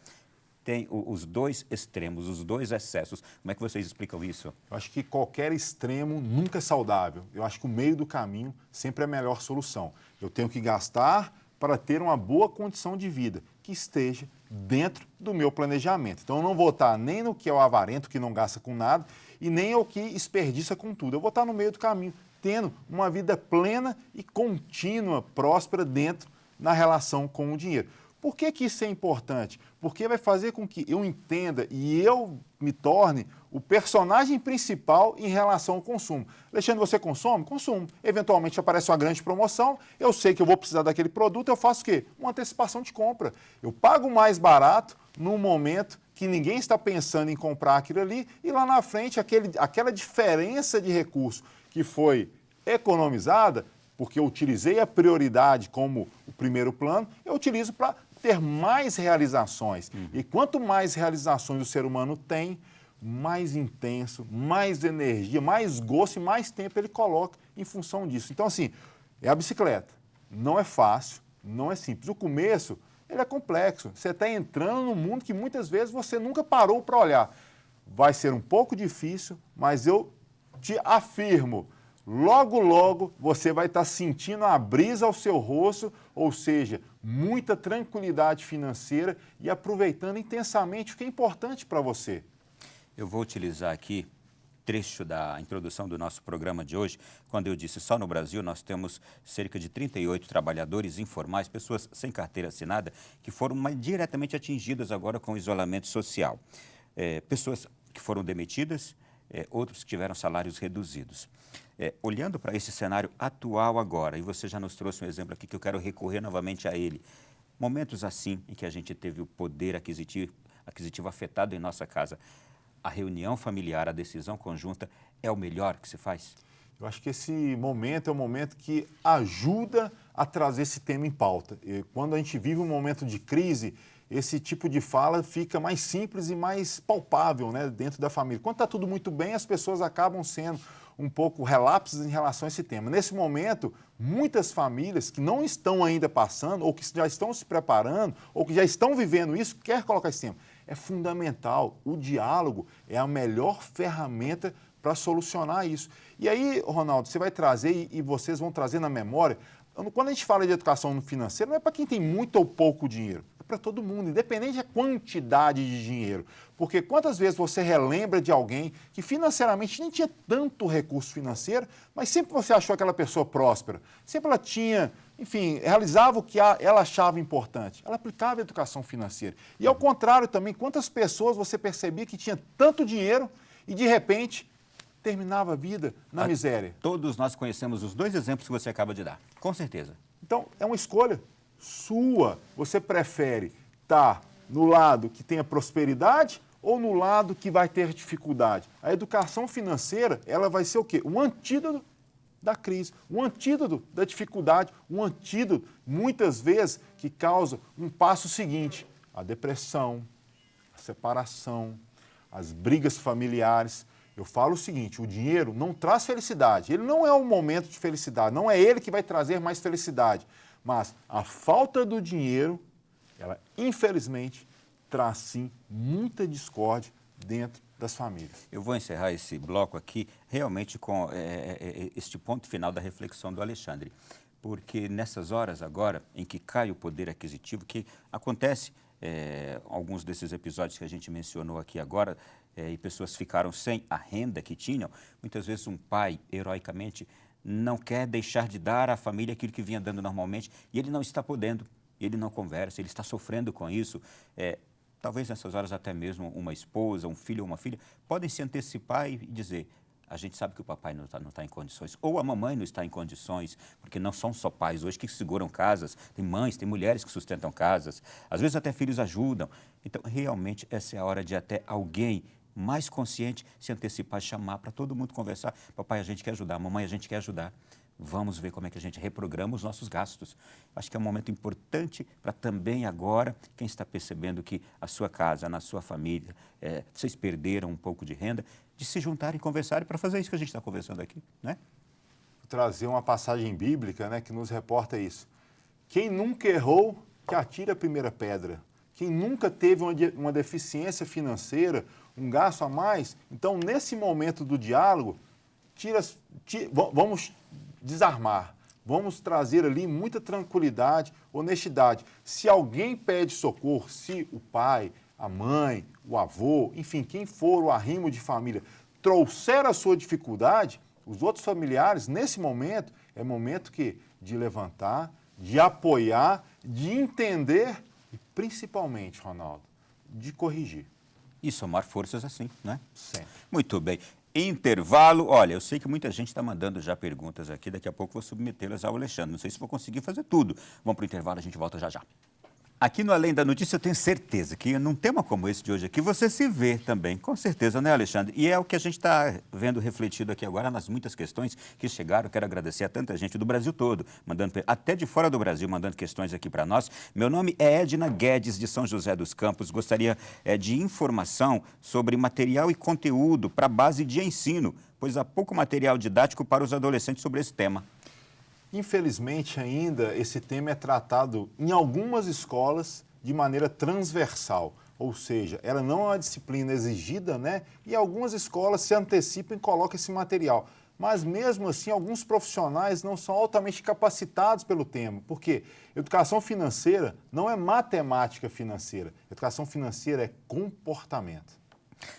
Tem os dois extremos, os dois excessos. Como é que vocês explicam isso? Eu acho que qualquer extremo nunca é saudável. Eu acho que o meio do caminho sempre é a melhor solução. Eu tenho que gastar para ter uma boa condição de vida, que esteja dentro do meu planejamento. Então, eu não vou estar nem no que é o avarento, que não gasta com nada, e nem o que desperdiça com tudo. Eu vou estar no meio do caminho, tendo uma vida plena e contínua, próspera na relação com o dinheiro. Por que isso é importante? Porque vai fazer com que eu entenda e eu me torne o personagem principal em relação ao consumo. Alexandre, você consome? Consumo. Eventualmente aparece uma grande promoção, eu sei que eu vou precisar daquele produto, eu faço o quê? Uma antecipação de compra. Eu pago mais barato num momento que ninguém está pensando em comprar aquilo ali e lá na frente aquela diferença de recurso que foi economizada, porque eu utilizei a prioridade como o primeiro plano, eu utilizo para ter mais realizações. E quanto mais realizações o ser humano tem, mais intenso, mais energia, mais gosto e mais tempo ele coloca em função disso. Então, assim, é a bicicleta. Não é fácil, não é simples. O começo, ele é complexo. Você está entrando num mundo que muitas vezes você nunca parou para olhar. Vai ser um pouco difícil, mas eu te afirmo, logo, logo, você vai estar sentindo a brisa ao seu rosto, ou seja, muita tranquilidade financeira e aproveitando intensamente o que é importante para você. Eu vou utilizar aqui trecho da introdução do nosso programa de hoje, quando eu disse só no Brasil nós temos cerca de 38 trabalhadores informais, pessoas sem carteira assinada, que foram diretamente atingidas agora com o isolamento social. Pessoas que foram demitidas, outros que tiveram salários reduzidos. Olhando para esse cenário atual agora, e você já nos trouxe um exemplo aqui que eu quero recorrer novamente a ele, momentos assim em que a gente teve o poder aquisitivo afetado em nossa casa, a reunião familiar, a decisão conjunta é o melhor que se faz? Eu acho que esse momento é um momento que ajuda a trazer esse tema em pauta. E quando a gente vive um momento de crise, esse tipo de fala fica mais simples e mais palpável, né, dentro da família. Quando está tudo muito bem, as pessoas acabam sendo um pouco relapsos em relação a esse tema. Nesse momento, muitas famílias que não estão ainda passando, ou que já estão se preparando, ou que já estão vivendo isso, querem colocar esse tema. É fundamental. O diálogo é a melhor ferramenta para solucionar isso. E aí, Ronaldo, você vai trazer e vocês vão trazer na memória, quando a gente fala de educação financeira, não é para quem tem muito ou pouco dinheiro, é para todo mundo, independente da quantidade de dinheiro. Porque quantas vezes você relembra de alguém que financeiramente nem tinha tanto recurso financeiro, mas sempre você achou aquela pessoa próspera, sempre ela tinha, enfim, realizava o que ela achava importante, ela aplicava a educação financeira. E ao contrário também, quantas pessoas você percebia que tinha tanto dinheiro e de repente terminava a vida na miséria. Todos nós conhecemos os dois exemplos que você acaba de dar, com certeza. Então, é uma escolha sua. Você prefere estar no lado que tenha prosperidade ou no lado que vai ter dificuldade? A educação financeira, ela vai ser o quê? Um antídoto da crise, um antídoto da dificuldade, um antídoto, muitas vezes, que causa um passo seguinte, a depressão, a separação, as brigas familiares. Eu falo o seguinte, o dinheiro não traz felicidade, ele não é um momento de felicidade, não é ele que vai trazer mais felicidade, Mas a falta do dinheiro, ela infelizmente traz sim muita discórdia dentro das famílias. Eu vou encerrar esse bloco aqui realmente com este ponto final da reflexão do Alexandre, porque nessas horas agora em que cai o poder aquisitivo, que acontece alguns desses episódios que a gente mencionou aqui agora, e pessoas ficaram sem a renda que tinham, muitas vezes um pai, heroicamente, não quer deixar de dar à família aquilo que vinha dando normalmente e ele não está podendo, ele não conversa, ele está sofrendo com isso. Talvez nessas horas até mesmo uma esposa, um filho ou uma filha podem se antecipar e dizer: a gente sabe que o papai não está em condições, ou a mamãe não está em condições, porque não são só pais hoje que seguram casas, tem mães, tem mulheres que sustentam casas, às vezes até filhos ajudam. Então, realmente, essa é a hora de até alguém mais consciente se antecipar, chamar para todo mundo conversar. Papai, a gente quer ajudar, mamãe, a gente quer ajudar. Vamos ver como é que a gente reprograma os nossos gastos. Acho que é um momento importante para também agora, quem está percebendo que a sua casa, na sua família, vocês perderam um pouco de renda, de se juntarem e conversarem para fazer isso que a gente está conversando aqui, né? Vou trazer uma passagem bíblica, né, que nos reporta isso. Quem nunca errou, que atire a primeira pedra. Quem nunca teve uma deficiência financeira, um gasto a mais, então, nesse momento do diálogo, vamos desarmar, vamos trazer ali muita tranquilidade, honestidade. Se alguém pede socorro, se o pai, a mãe, o avô, enfim, quem for o arrimo de família, trouxer a sua dificuldade, os outros familiares, nesse momento, é momento de levantar, de apoiar, de entender e, principalmente, Ronaldo, de corrigir. E somar forças assim, né? Sempre. Muito bem. Intervalo. Olha, eu sei que muita gente está mandando já perguntas aqui, daqui a pouco vou submetê-las ao Alexandre. Não sei se vou conseguir fazer tudo. Vamos para o intervalo, a gente volta já já. Aqui no Além da Notícia, eu tenho certeza que num tema como esse de hoje aqui, você se vê também, com certeza, né, Alexandre? E é o que a gente está vendo refletido aqui agora nas muitas questões que chegaram. Quero agradecer a tanta gente do Brasil todo, até de fora do Brasil, mandando questões aqui para nós. Meu nome é Edna Guedes, de São José dos Campos. Gostaria de informação sobre material e conteúdo para base de ensino, pois há pouco material didático para os adolescentes sobre esse tema. Infelizmente, ainda, esse tema é tratado em algumas escolas de maneira transversal, ou seja, ela não é uma disciplina exigida, né? E algumas escolas se antecipam e colocam esse material. Mas, mesmo assim, alguns profissionais não são altamente capacitados pelo tema, porque educação financeira não é matemática financeira, educação financeira é comportamento.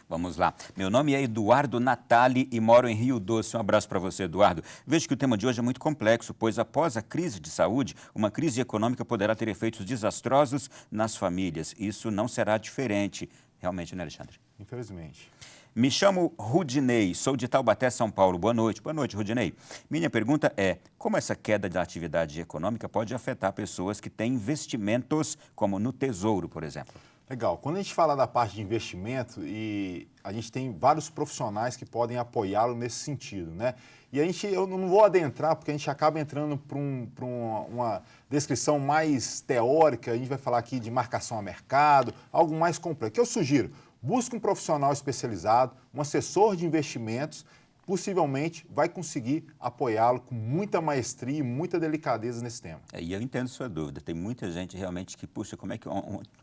Vamos lá. Meu nome é Eduardo Natali e moro em Rio Doce. Um abraço para você, Eduardo. Vejo que o tema de hoje é muito complexo, pois após a crise de saúde, uma crise econômica poderá ter efeitos desastrosos nas famílias. Isso não será diferente. Realmente, né, Alexandre? Infelizmente. Me chamo Rudinei, sou de Taubaté, São Paulo. Boa noite. Boa noite, Rudinei. Minha pergunta é: como essa queda da atividade econômica pode afetar pessoas que têm investimentos, como no Tesouro, por exemplo? Legal. Quando a gente fala da parte de investimento, e a gente tem vários profissionais que podem apoiá-lo nesse sentido, né? E eu não vou adentrar, porque a gente acaba entrando para uma descrição mais teórica, a gente vai falar aqui de marcação a mercado, algo mais complexo. O que eu sugiro? Busque um profissional especializado, um assessor de investimentos, possivelmente vai conseguir apoiá-lo com muita maestria e muita delicadeza nesse tema. E eu entendo sua dúvida. Tem muita gente realmente que, puxa,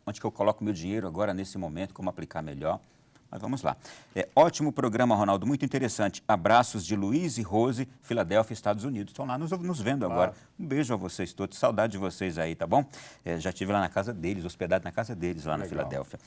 onde que eu coloco meu dinheiro agora nesse momento, como aplicar melhor? Mas vamos lá. Ótimo programa, Ronaldo, muito interessante. Abraços de Luiz e Rose, Filadélfia, Estados Unidos. Estão lá nos vendo agora. Um beijo a vocês todos, saudade de vocês aí, tá bom? Já estive lá na casa deles, hospedado na casa deles, lá na Filadélfia.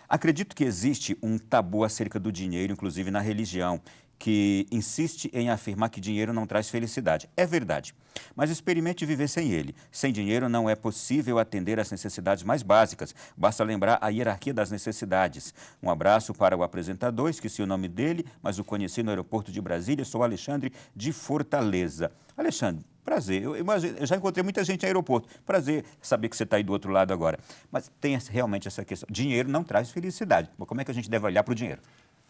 Acredito que existe um tabu acerca do dinheiro, inclusive na religião, que insiste em afirmar que dinheiro não traz felicidade. É verdade, mas experimente viver sem ele. Sem dinheiro não é possível atender às necessidades mais básicas. Basta lembrar a hierarquia das necessidades. Um abraço para o apresentador, esqueci o nome dele, mas o conheci no aeroporto de Brasília. Sou Alexandre de Fortaleza. Alexandre, prazer. Eu já encontrei muita gente no aeroporto. Prazer saber que você está aí do outro lado agora. Mas tem realmente essa questão. Dinheiro não traz felicidade. Mas como é que a gente deve olhar para o dinheiro?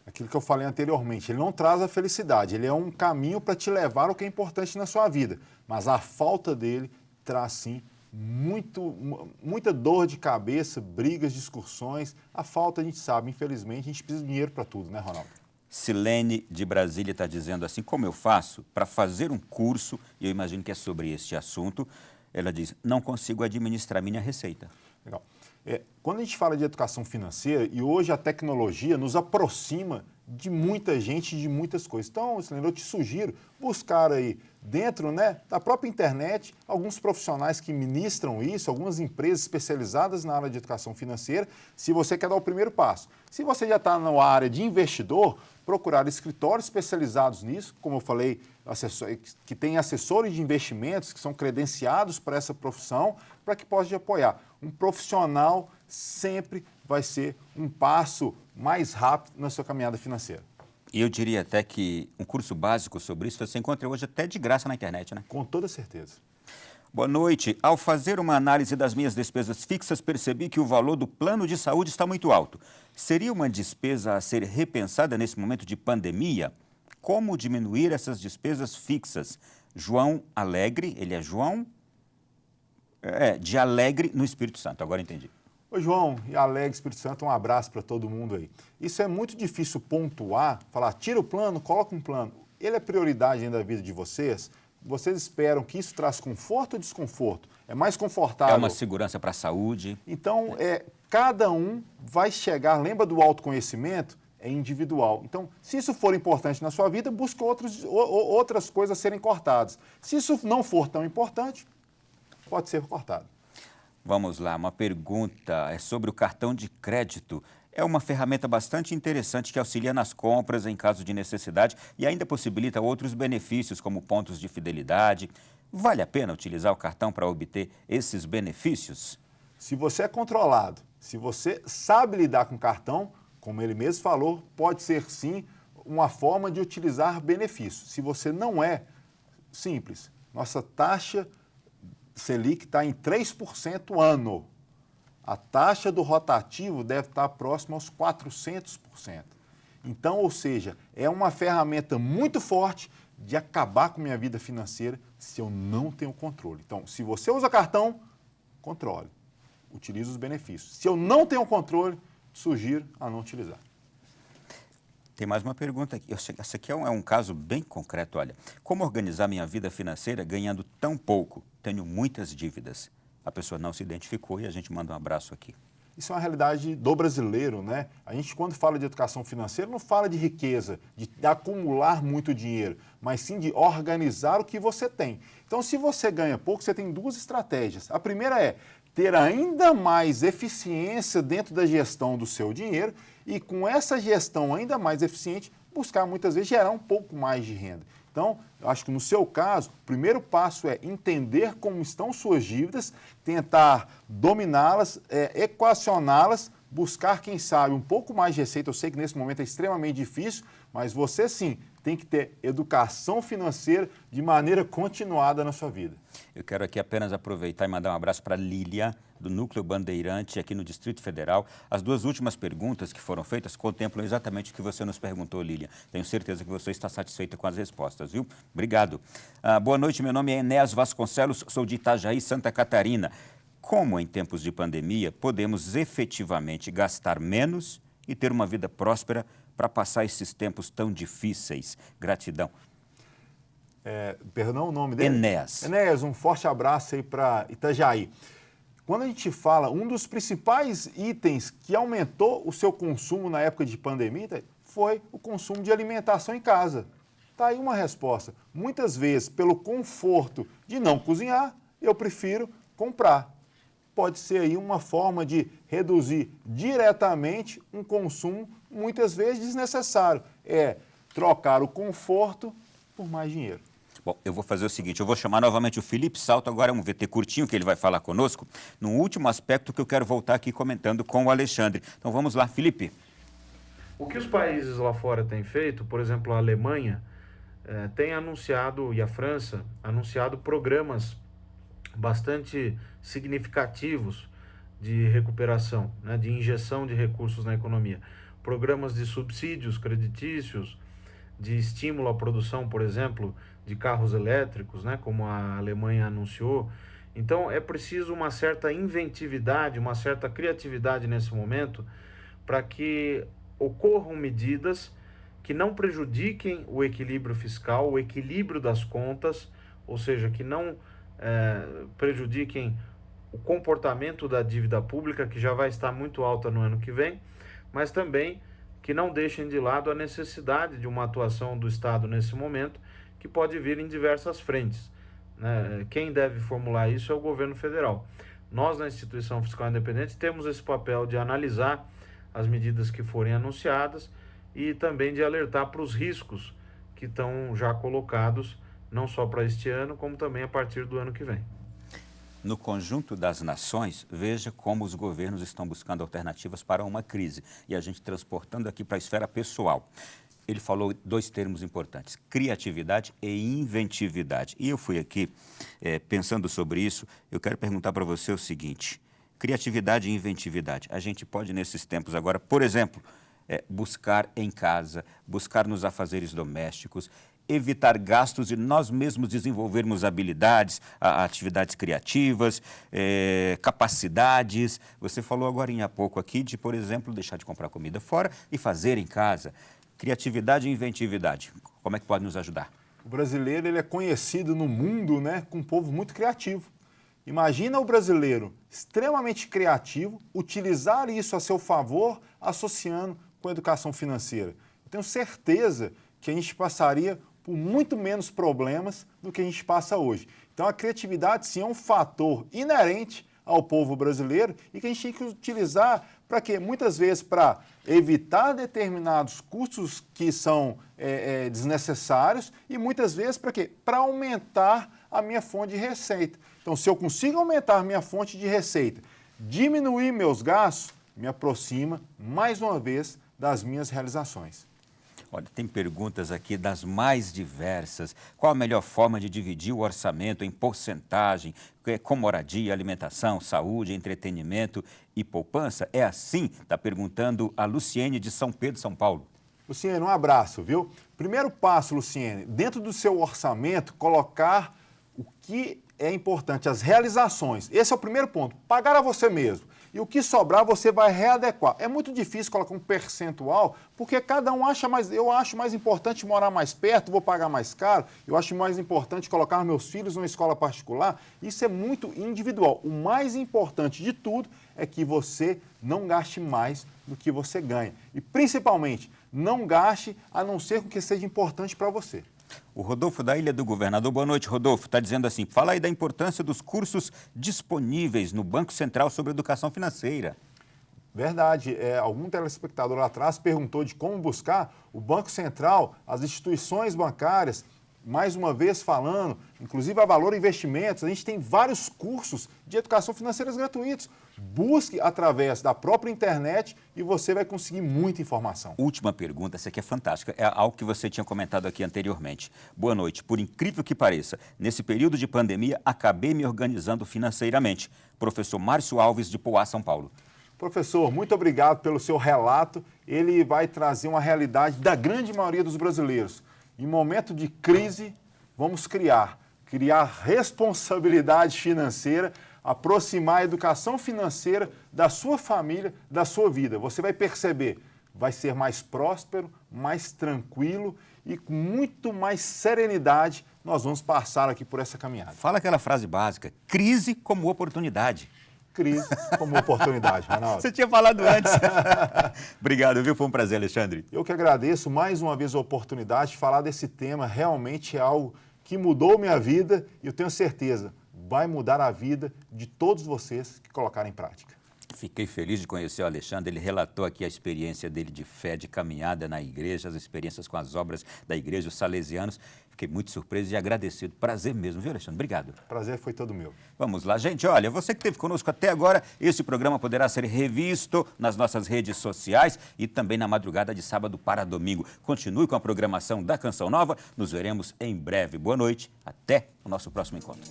Aquilo que eu falei anteriormente, ele não traz a felicidade, ele é um caminho para te levar ao que é importante na sua vida. Mas a falta dele traz, sim, muita dor de cabeça, brigas, discussões. A falta, a gente sabe, infelizmente, a gente precisa de dinheiro para tudo, né, Ronaldo? Silene, de Brasília, está dizendo assim: como eu faço para fazer um curso, e eu imagino que é sobre este assunto, Ela diz, não consigo administrar minha receita. Legal. Quando a gente fala de educação financeira, e hoje a tecnologia nos aproxima de muita gente, de muitas coisas. Então, eu te sugiro buscar aí dentro, né, da própria internet alguns profissionais que ministram isso, algumas empresas especializadas na área de educação financeira, se você quer dar o primeiro passo. Se você já está na área de investidor, procurar escritórios especializados nisso, como eu falei, que tem assessores de investimentos que são credenciados para essa profissão, para que possa te apoiar. Um profissional sempre vai ser um passo mais rápido na sua caminhada financeira. E eu diria até que um curso básico sobre isso você encontra hoje até de graça na internet, né? Com toda certeza. Boa noite. Ao fazer uma análise das minhas despesas fixas, percebi que o valor do plano de saúde está muito alto. Seria uma despesa a ser repensada nesse momento de pandemia? Como diminuir essas despesas fixas? João Alegre, ele é João de Alegre, no Espírito Santo. Agora entendi. Ô João e Alegre, Espírito Santo, um abraço para todo mundo aí. Isso é muito difícil pontuar, falar, tira o plano, coloca um plano. Ele é prioridade ainda da vida de vocês? Vocês esperam que isso traz conforto ou desconforto? É mais confortável? É uma segurança para a saúde. Então, cada um vai chegar, lembra do autoconhecimento? É individual. Então, se isso for importante na sua vida, busque outras coisas a serem cortadas. Se isso não for tão importante, pode ser cortado. Vamos lá, uma pergunta é sobre o cartão de crédito. É uma ferramenta bastante interessante que auxilia nas compras em caso de necessidade e ainda possibilita outros benefícios, como pontos de fidelidade. Vale a pena utilizar o cartão para obter esses benefícios? Se você é controlado, se você sabe lidar com o cartão, como ele mesmo falou, pode ser sim uma forma de utilizar benefícios. Se você não é, simples. Nossa taxa Selic está em 3% ano. A taxa do rotativo deve estar próxima aos 400%. Então, ou seja, é uma ferramenta muito forte de acabar com minha vida financeira se eu não tenho controle. Então, se você usa cartão, controle. Utilize os benefícios. Se eu não tenho controle, sugiro a não utilizar. Tem mais uma pergunta aqui. Essa aqui é um caso bem concreto, olha. Como organizar minha vida financeira ganhando tão pouco? Tenho muitas dívidas. A pessoa não se identificou e a gente manda um abraço aqui. Isso é uma realidade do brasileiro, né? A gente, quando fala de educação financeira, não fala de riqueza, de acumular muito dinheiro, mas sim de organizar o que você tem. Então, se você ganha pouco, você tem duas estratégias. A primeira é ter ainda mais eficiência dentro da gestão do seu dinheiro e, com essa gestão ainda mais eficiente, buscar muitas vezes gerar um pouco mais de renda. Então, eu acho que no seu caso, o primeiro passo é entender como estão suas dívidas, tentar dominá-las, equacioná-las, buscar, quem sabe, um pouco mais de receita. Eu sei que nesse momento é extremamente difícil, mas você sim tem que ter educação financeira de maneira continuada na sua vida. Eu quero aqui apenas aproveitar e mandar um abraço para a Lília, do Núcleo Bandeirante, aqui no Distrito Federal. As duas últimas perguntas que foram feitas contemplam exatamente o que você nos perguntou, Lília. Tenho certeza que você está satisfeita com as respostas, viu? Obrigado. Boa noite, meu nome é Enéas Vasconcelos, sou de Itajaí, Santa Catarina. Como em tempos de pandemia podemos efetivamente gastar menos e ter uma vida próspera para passar esses tempos tão difíceis? Gratidão. Perdão o nome dele? Enéas. Enéas, um forte abraço aí para Itajaí. Quando a gente fala, um dos principais itens que aumentou o seu consumo na época de pandemia foi o consumo de alimentação em casa. Está aí uma resposta. Muitas vezes, pelo conforto de não cozinhar, eu prefiro comprar. Pode ser aí uma forma de reduzir diretamente um consumo, muitas vezes desnecessário. É trocar o conforto por mais dinheiro. Bom, eu vou fazer o seguinte, eu vou chamar novamente o Felipe Salto, agora é um VT curtinho que ele vai falar conosco, num último aspecto que eu quero voltar aqui comentando com o Alexandre. Então vamos lá, Felipe. O que os países lá fora têm feito, por exemplo, a Alemanha, tem anunciado, e a França, anunciado programas bastante significativos de recuperação, né, de injeção de recursos na economia. Programas de subsídios creditícios, de estímulo à produção, por exemplo, de carros elétricos, né, como a Alemanha anunciou. Então, é preciso uma certa inventividade, uma certa criatividade nesse momento para que ocorram medidas que não prejudiquem o equilíbrio fiscal, o equilíbrio das contas, ou seja, que não prejudiquem o comportamento da dívida pública, que já vai estar muito alta no ano que vem, mas também que não deixem de lado a necessidade de uma atuação do Estado nesse momento, que pode vir em diversas frentes, né? Quem deve formular isso é o governo federal. Nós, na Instituição Fiscal Independente, temos esse papel de analisar as medidas que forem anunciadas e também de alertar para os riscos que estão já colocados, não só para este ano, como também a partir do ano que vem. No conjunto das nações, veja como os governos estão buscando alternativas para uma crise. E a gente transportando aqui para a esfera pessoal. Ele falou dois termos importantes, criatividade e inventividade. E eu fui aqui pensando sobre isso, eu quero perguntar para você o seguinte, criatividade e inventividade. A gente pode, nesses tempos agora, por exemplo, buscar em casa, buscar nos afazeres domésticos, evitar gastos e nós mesmos desenvolvermos habilidades, atividades criativas, capacidades. Você falou agora há pouco aqui de, por exemplo, deixar de comprar comida fora e fazer em casa. Criatividade e inventividade, como é que pode nos ajudar? O brasileiro ele é conhecido no mundo, né, como um povo muito criativo. Imagina o brasileiro extremamente criativo utilizar isso a seu favor, associando com a educação financeira. Eu tenho certeza que a gente passaria por muito menos problemas do que a gente passa hoje. Então, a criatividade, sim, é um fator inerente ao povo brasileiro e que a gente tem que utilizar para quê? Muitas vezes para evitar determinados custos que são desnecessários e muitas vezes para quê? Para aumentar a minha fonte de receita. Então, se eu consigo aumentar a minha fonte de receita, diminuir meus gastos, me aproxima, mais uma vez, das minhas realizações. Olha, tem perguntas aqui das mais diversas. Qual a melhor forma de dividir o orçamento em porcentagem, com moradia, alimentação, saúde, entretenimento e poupança? É assim? Está perguntando a Luciene de São Pedro, São Paulo. Luciene, um abraço, viu? Primeiro passo, Luciene, dentro do seu orçamento, colocar o que é importante, as realizações. Esse é o primeiro ponto, pagar a você mesmo. E o que sobrar você vai readequar. É muito difícil colocar um percentual, porque cada um acha mais... Eu acho mais importante morar mais perto, vou pagar mais caro. Eu acho mais importante colocar meus filhos numa escola particular. Isso é muito individual. O mais importante de tudo é que você não gaste mais do que você ganha. E, principalmente, não gaste a não ser com que seja importante para você. O Rodolfo da Ilha do Governador, boa noite, Rodolfo, está dizendo assim, fala aí da importância dos cursos disponíveis no Banco Central sobre educação financeira. Verdade, algum telespectador lá atrás perguntou de como buscar o Banco Central, as instituições bancárias, mais uma vez falando, inclusive a Valor Investimentos, a gente tem vários cursos de educação financeira gratuitos. Busque através da própria internet e você vai conseguir muita informação. Última pergunta, essa aqui é fantástica, é algo que você tinha comentado aqui anteriormente. Boa noite, por incrível que pareça, nesse período de pandemia acabei me organizando financeiramente. Professor Márcio Alves de Poá, São Paulo. Professor, muito obrigado pelo seu relato. Ele vai trazer uma realidade da grande maioria dos brasileiros. Em momento de crise, vamos criar responsabilidade financeira, aproximar a educação financeira da sua família, da sua vida. Você vai perceber, vai ser mais próspero, mais tranquilo e com muito mais serenidade nós vamos passar aqui por essa caminhada. Fala aquela frase básica, crise como oportunidade. Crise como oportunidade, Ronaldo. Você tinha falado antes. Obrigado, viu? Foi um prazer, Alexandre. Eu que agradeço mais uma vez a oportunidade de falar desse tema. Realmente é algo que mudou minha vida e eu tenho certeza, vai mudar a vida de todos vocês que colocarem em prática. Fiquei feliz de conhecer o Alexandre, ele relatou aqui a experiência dele de fé, de caminhada na igreja, as experiências com as obras da igreja, os salesianos. Fiquei muito surpreso e agradecido. Prazer mesmo, viu, Alexandre? Obrigado. Prazer foi todo meu. Vamos lá, gente. Olha, você que esteve conosco até agora, esse programa poderá ser revisto nas nossas redes sociais e também na madrugada de sábado para domingo. Continue com a programação da Canção Nova. Nos veremos em breve. Boa noite. Até o nosso próximo encontro.